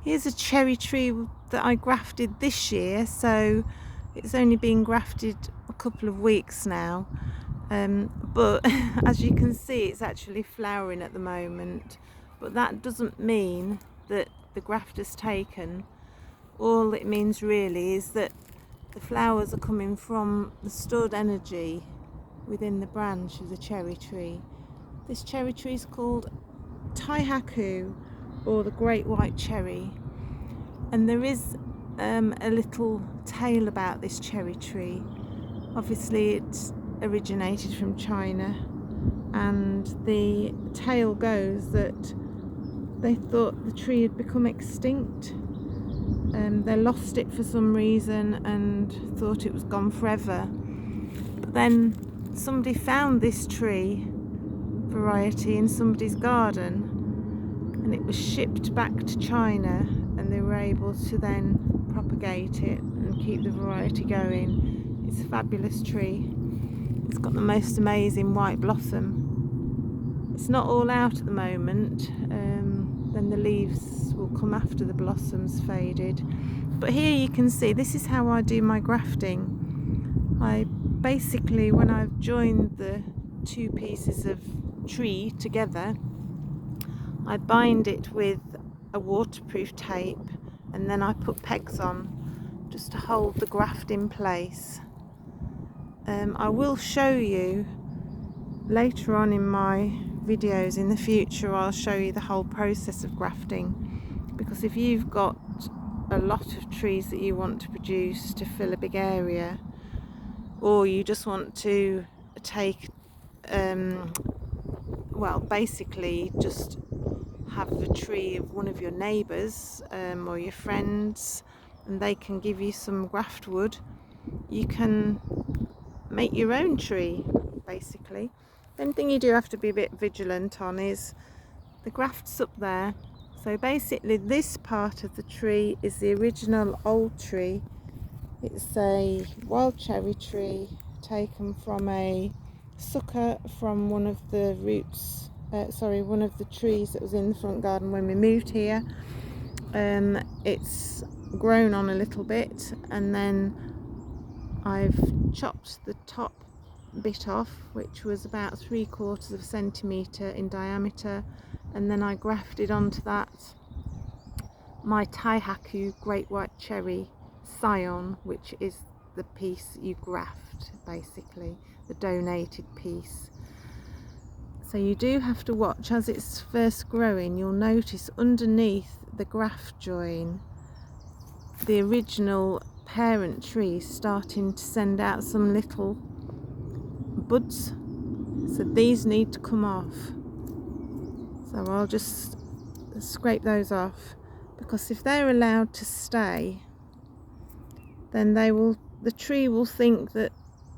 Here's a cherry tree that I grafted this year, so it's only been grafted a couple of weeks now. But as you can see, it's actually flowering at the moment. But that doesn't mean that the graft has taken. All it means really is that the flowers are coming from the stored energy within the branch of the cherry tree. This cherry tree is called Taihaku, or the great white cherry, and there is a little tale about this cherry tree. Obviously it originated from China, and the tale goes that they thought the tree had become extinct. They lost it for some reason and thought it was gone forever. But then somebody found this tree variety in somebody's garden, and it was shipped back to China, and they were able to then propagate it and keep the variety going. It's a fabulous tree. It's got the most amazing white blossom. It's not all out at the moment, then the leaves will come after the blossoms faded. But here you can see, this is how I do my grafting. I basically, when I've joined the two pieces of tree together, I bind it with a waterproof tape, and then I put pegs on just to hold the graft in place. I will show you later on in my videos in the future. I'll show you the whole process of grafting, because if you've got a lot of trees that you want to produce to fill a big area, or you just want to take well, basically just have a tree of one of your neighbours or your friends, and they can give you some graft wood, you can make your own tree basically. The only thing you do have to be a bit vigilant on is the grafts up there. So basically this part of the tree is the original old tree. It's a wild cherry tree taken from a sucker from one of the roots, one of the trees that was in the front garden when we moved here. It's grown on a little bit, and then I've chopped the top bit off, which was about 3/4 centimetre in diameter, and then I grafted onto that my Taihaku great white cherry scion, which is the piece you graft, basically the donated piece. So you do have to watch as it's first growing. You'll notice underneath the graft join, the original parent tree is starting to send out some little buds, so these need to come off. So I'll just scrape those off, because if they're allowed to stay, then the tree will think that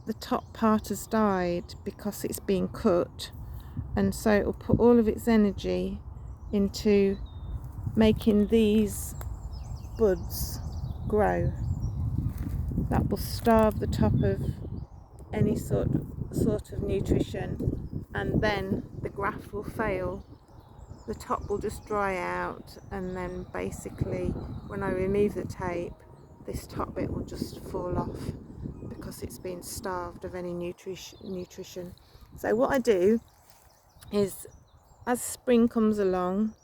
the top part has died because it's been cut, and so it will put all of its energy into making these buds grow. That will starve the top of any sort of nutrition, and then the graft will fail. The top will just dry out, and then basically when I remove the tape, this top bit will just fall off because it's been starved of any nutrition. So what I do is, as spring comes along,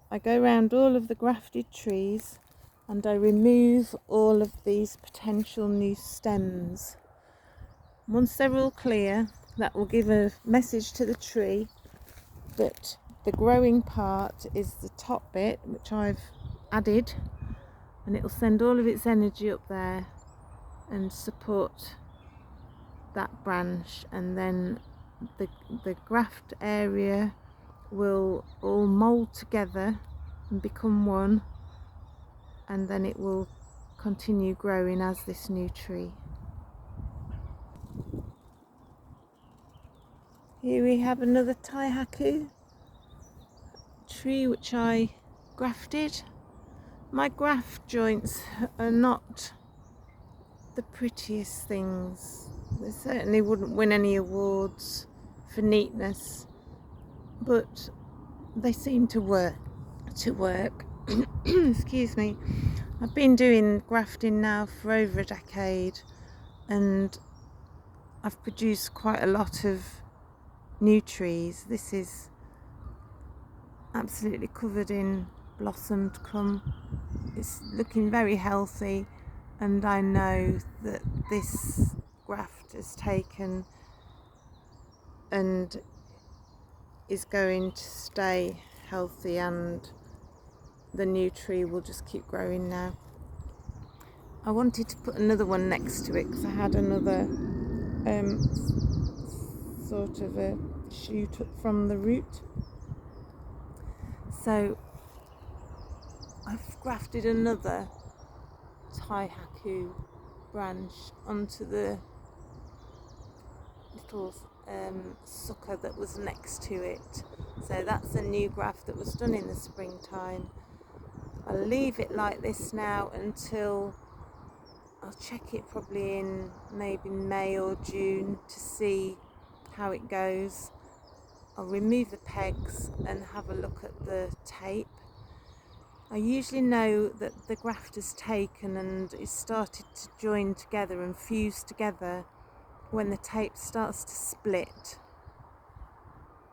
I go around all of the grafted trees and I remove all of these potential new stems. Once they're all clear, that will give a message to the tree that the growing part is the top bit, which I've added, and it will send all of its energy up there and support that branch, and then the graft area will all mould together and become one, and then it will continue growing as this new tree. Here we have another Taihaku tree which I grafted. My graft joints are not the prettiest things. They certainly wouldn't win any awards for neatness, but they seem to work. excuse me, I've been doing grafting now for over a decade, and I've produced quite a lot of new trees. This is absolutely covered in blossomed clump. It's looking very healthy, and I know that this graft has taken and is going to stay healthy, and the new tree will just keep growing now. I wanted to put another one next to it because I had another sort of a shoot up from the root. So I've grafted another Taihaku branch onto the little sucker that was next to it. So that's a new graft that was done in the springtime. I'll leave it like this now until, I'll check it probably in maybe May or June to see how it goes. I'll remove the pegs and have a look at the tape. I usually know that the graft has taken and is started to join together and fuse together when the tape starts to split.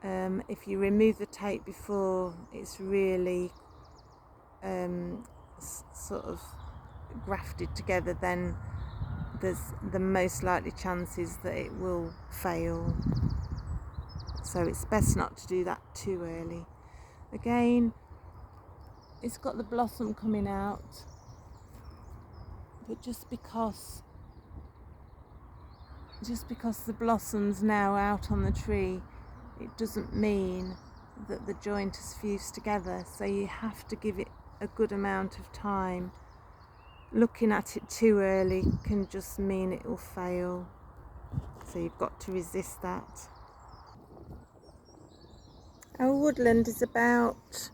If you remove the tape before it's really sort of grafted together, then there's the most likely chances that it will fail. So it's best not to do that too early. Again, it's got the blossom coming out, but just because the blossom's now out on the tree, it doesn't mean that the joint is fused together. So you have to give it a good amount of time. Looking at it too early can just mean it will fail. So you've got to resist that. Our woodland is about,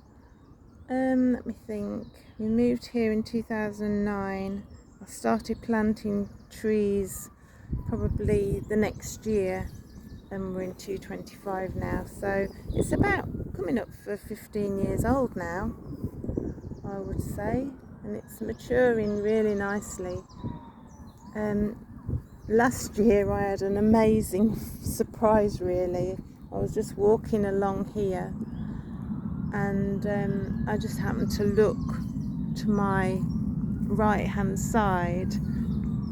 let me think, we moved here in 2009. I started planting trees probably the next year, and we're in 2025 now, so it's about coming up for 15 years old now, I would say, and it's maturing really nicely. Last year I had an amazing surprise really. I was just walking along here, and I just happened to look to my right hand side,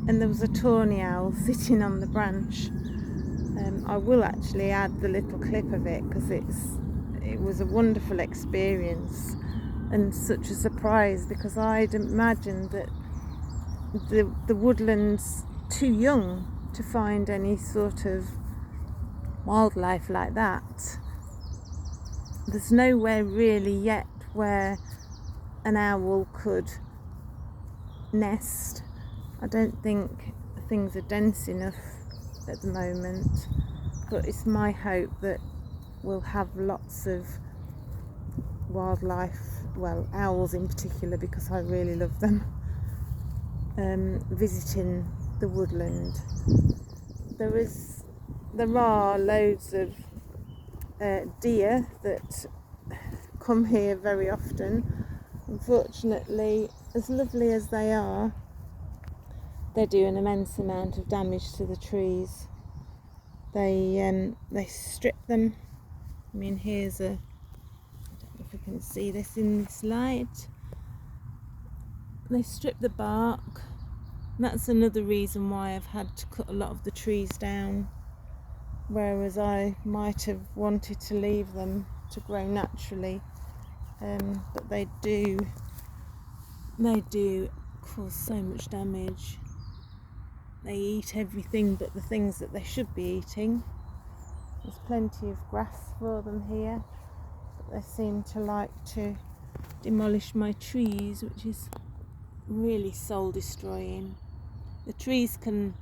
and there was a tawny owl sitting on the branch. I will actually add the little clip of it because it was a wonderful experience and such a surprise, because I'd imagined that the woodland's too young to find any sort of wildlife like that. There's nowhere really yet where an owl could nest. I don't think things are dense enough at the moment, but it's my hope that we'll have lots of wildlife, well, owls in particular, because I really love them, visiting the woodland. There are loads of deer that come here very often. Unfortunately, as lovely as they are, they do an immense amount of damage to the trees. They strip them. I mean, here's I don't know if you can see this in this light. They strip the bark. That's another reason why I've had to cut a lot of the trees down, whereas I might have wanted to leave them to grow naturally, but they do cause so much damage. They eat everything but the things that they should be eating. There's plenty of grass for them here, but they seem to like to demolish my trees, which is really soul destroying. The trees can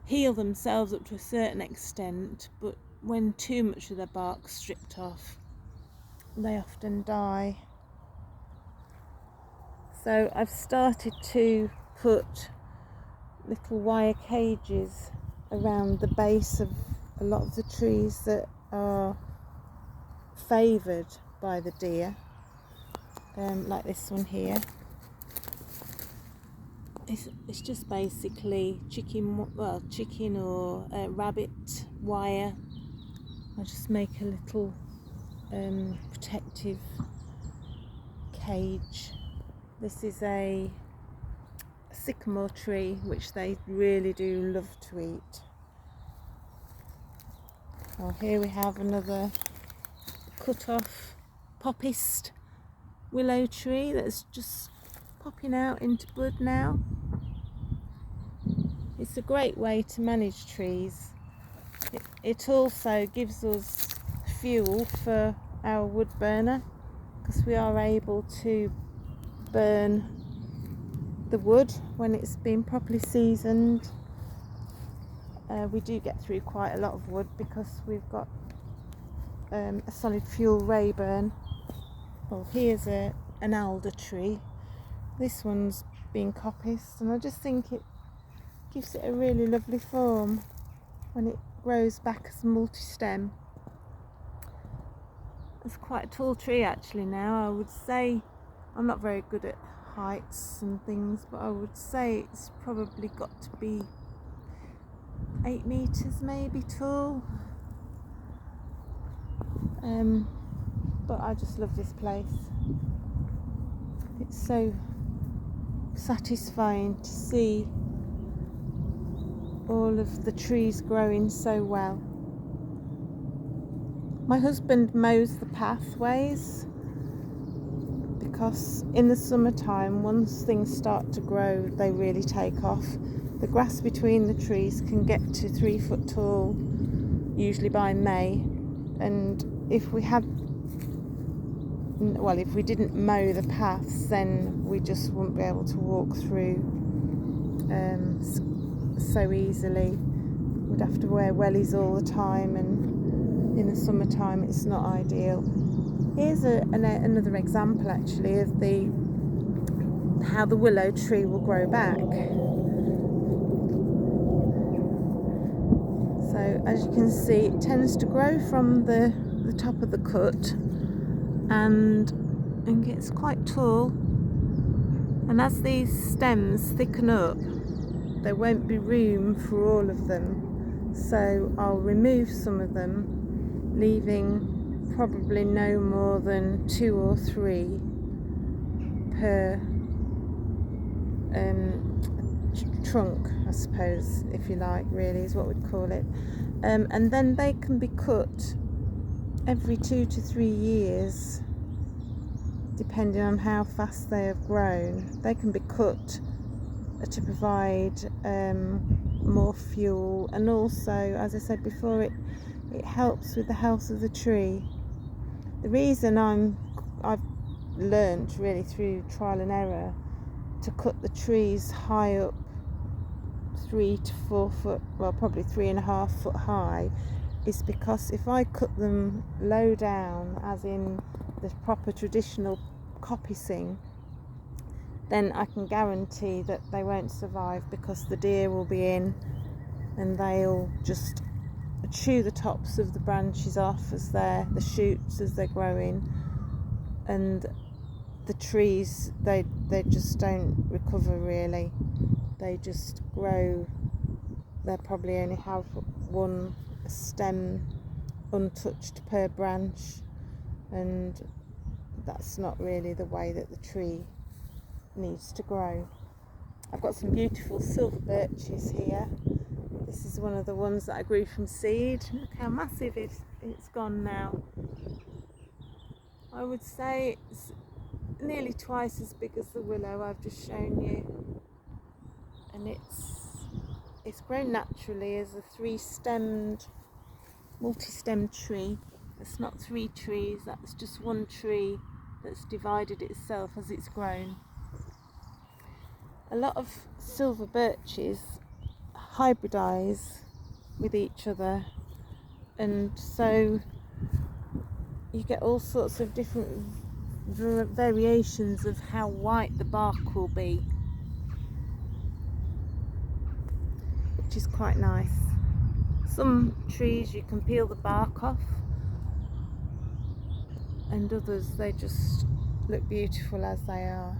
heal themselves up to a certain extent, but when too much of the bark's stripped off, they often die. So I've started to put little wire cages around the base of a lot of the trees that are favoured by the deer. like this one here. It's just basically chicken or rabbit wire. I'll just make a little protective cage. This is a sycamore tree which they really do love to eat. Well, here we have another cut off poppist willow tree that's just popping out into bud now. It's a great way to manage trees. It also gives us fuel for our wood burner, because we are able to burn the wood when it's been properly seasoned. We do get through quite a lot of wood because we've got a solid fuel Rayburn. Well, here's an alder tree. This one's been coppiced, and I just think it gives it a really lovely form when it grows back as multi-stem. It's quite a tall tree actually now. I would say, I'm not very good at heights and things, but I would say it's probably got to be 8 meters maybe tall. But I just love this place. It's so satisfying to see all of the trees growing so well. My husband mows the pathways because in the summertime, once things start to grow, they really take off. The grass between the trees can get to 3 foot tall, usually by May, and if we didn't mow the paths, then we just wouldn't be able to walk through so easily. We'd have to wear wellies all the time, and in the summertime it's not ideal. Here's another example actually of how the willow tree will grow back. So as you can see, it tends to grow from the top of the cut and gets quite tall, and as these stems thicken up, there won't be room for all of them, so I'll remove some of them, leaving probably no more than 2 or 3 per trunk, I suppose, if you like, really is what we'd call it. And then they can be cut every 2 to 3 years, depending on how fast they have grown. They can be cut to provide more fuel, and also, as I said before, it helps with the health of the tree. The reason I've learned really through trial and error to cut the trees high up, 3 to 4 foot, well probably 3.5 foot high, is because if I cut them low down, as in the proper traditional coppicing, then I can guarantee that they won't survive, because the deer will be in and they'll just chew the tops of the branches off the shoots as they're growing, and the trees they just don't recover really. They just grow. They probably only have 1 stem untouched per branch, and that's not really the way that the tree needs to grow. I've got some beautiful silver birches here. This is one of the ones that I grew from seed. Look how massive it's gone now. I would say it's nearly twice as big as the willow I've just shown you, and it's grown naturally as a 3-stemmed multi-stem tree. It's not 3 trees, that's just 1 tree that's divided itself as it's grown. A lot of silver birches hybridize with each other, and so you get all sorts of different variations of how white the bark will be, which is quite nice. Some trees you can peel the bark off, and others they just look beautiful as they are.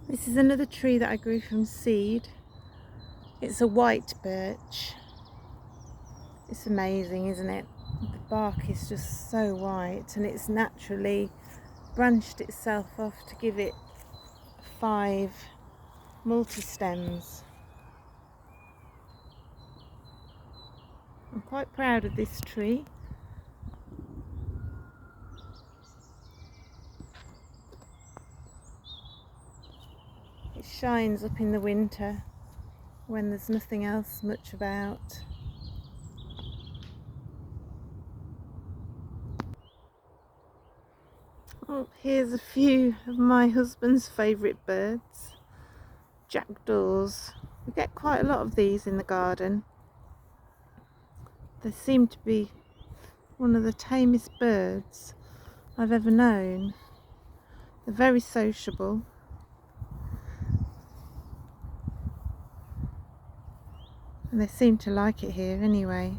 This is another tree that I grew from seed. It's a white birch. It's amazing, isn't it? The bark is just so white, and it's naturally branched itself off to give it 5 multi-stems. I'm quite proud of this tree. It shines up in the winter when there's nothing else much about. Oh, here's a few of my husband's favourite birds. Jackdaws. We get quite a lot of these in the garden. They seem to be one of the tamest birds I've ever known. They're very sociable. And they seem to like it here anyway.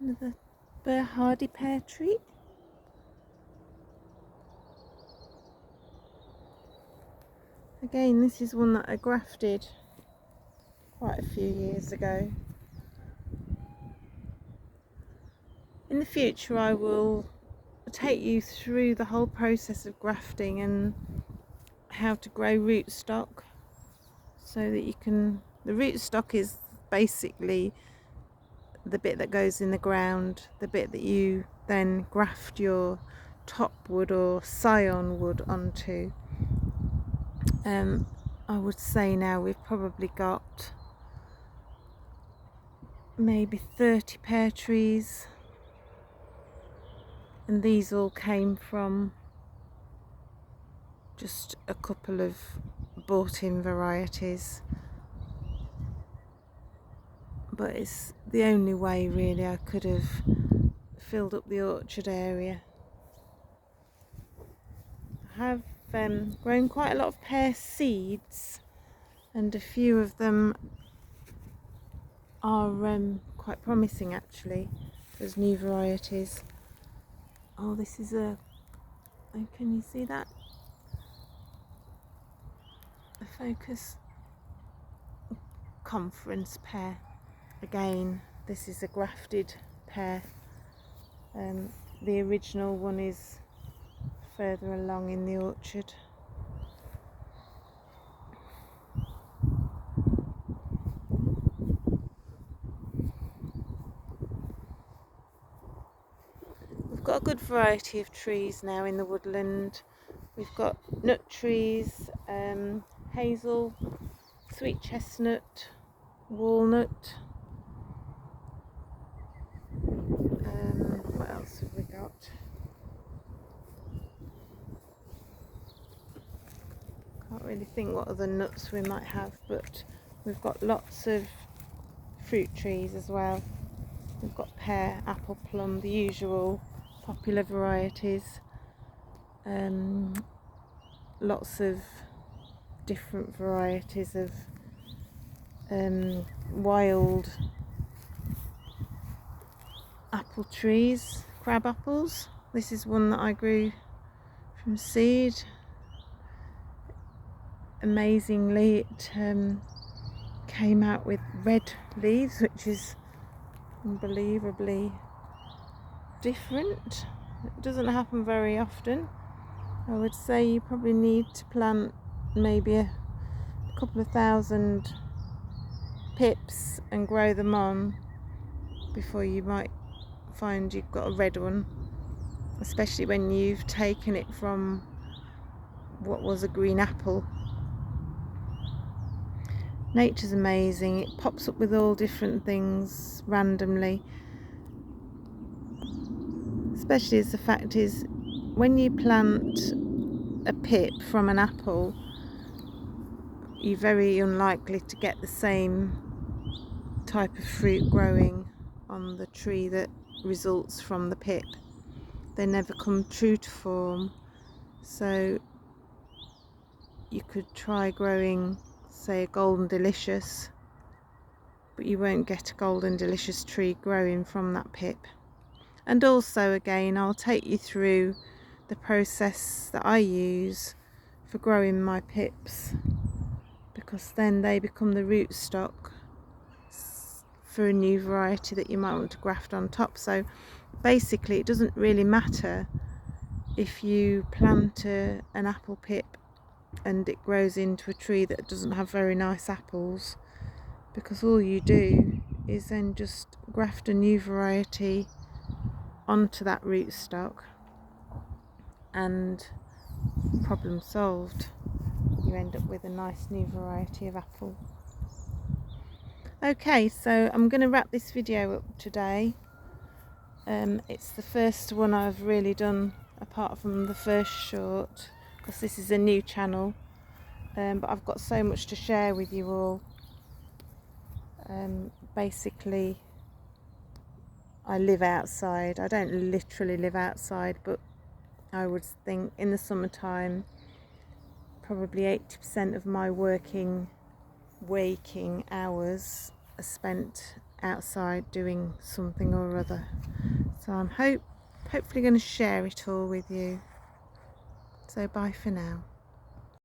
Another Burr hardy pear tree. Again, this is one that I grafted quite a few years ago. In the future I will take you through the whole process of grafting and how to grow rootstock, so that you can, the rootstock is basically the bit that goes in the ground, the bit that you then graft your top wood or scion wood onto. I would say now we've probably got maybe 30 pear trees, and these all came from just a couple of bought-in varieties, but it's the only way really I could have filled up the orchard area. I have grown quite a lot of pear seeds, and a few of them are quite promising actually as new varieties. Oh, this is a, oh, can you see that? A focus conference pear. Again, this is a grafted pear. The original one is further along in the orchard. We've got a good variety of trees now in the woodland. We've got nut trees, hazel, sweet chestnut, walnut. What else have we got? Can't really think what other nuts we might have, but we've got lots of fruit trees as well. We've got pear, apple, plum, the usual popular varieties. Lots of different varieties of wild apple trees, crab apples. This is one that I grew from seed. Amazingly, it came out with red leaves, which is unbelievably different. It doesn't happen very often. I would say you probably need to plant maybe a couple of thousand pips and grow them on before you might find you've got a red one, especially when you've taken it from what was a green apple. Nature's amazing. It pops up with all different things randomly, especially as the fact is when you plant a pip from an apple, you're very unlikely to get the same type of fruit growing on the tree that results from the pip. They never come true to form. So you could try growing, say, a golden delicious, but you won't get a golden delicious tree growing from that pip. And also, again, I'll take you through the process that I use for growing my pips, because then they become the rootstock for a new variety that you might want to graft on top. So basically it doesn't really matter if you plant an apple pip and it grows into a tree that doesn't have very nice apples, because all you do is then just graft a new variety onto that rootstock and problem solved. You end up with a nice new variety of apple. Okay, so I'm going to wrap this video up today. It's the first one I've really done apart from the first short, because this is a new channel, but I've got so much to share with you all. Basically, I live outside. I don't literally live outside, but I would think in the summertime probably 80% of my waking hours are spent outside doing something or other. So I'm hopefully going to share it all with you. So bye for now.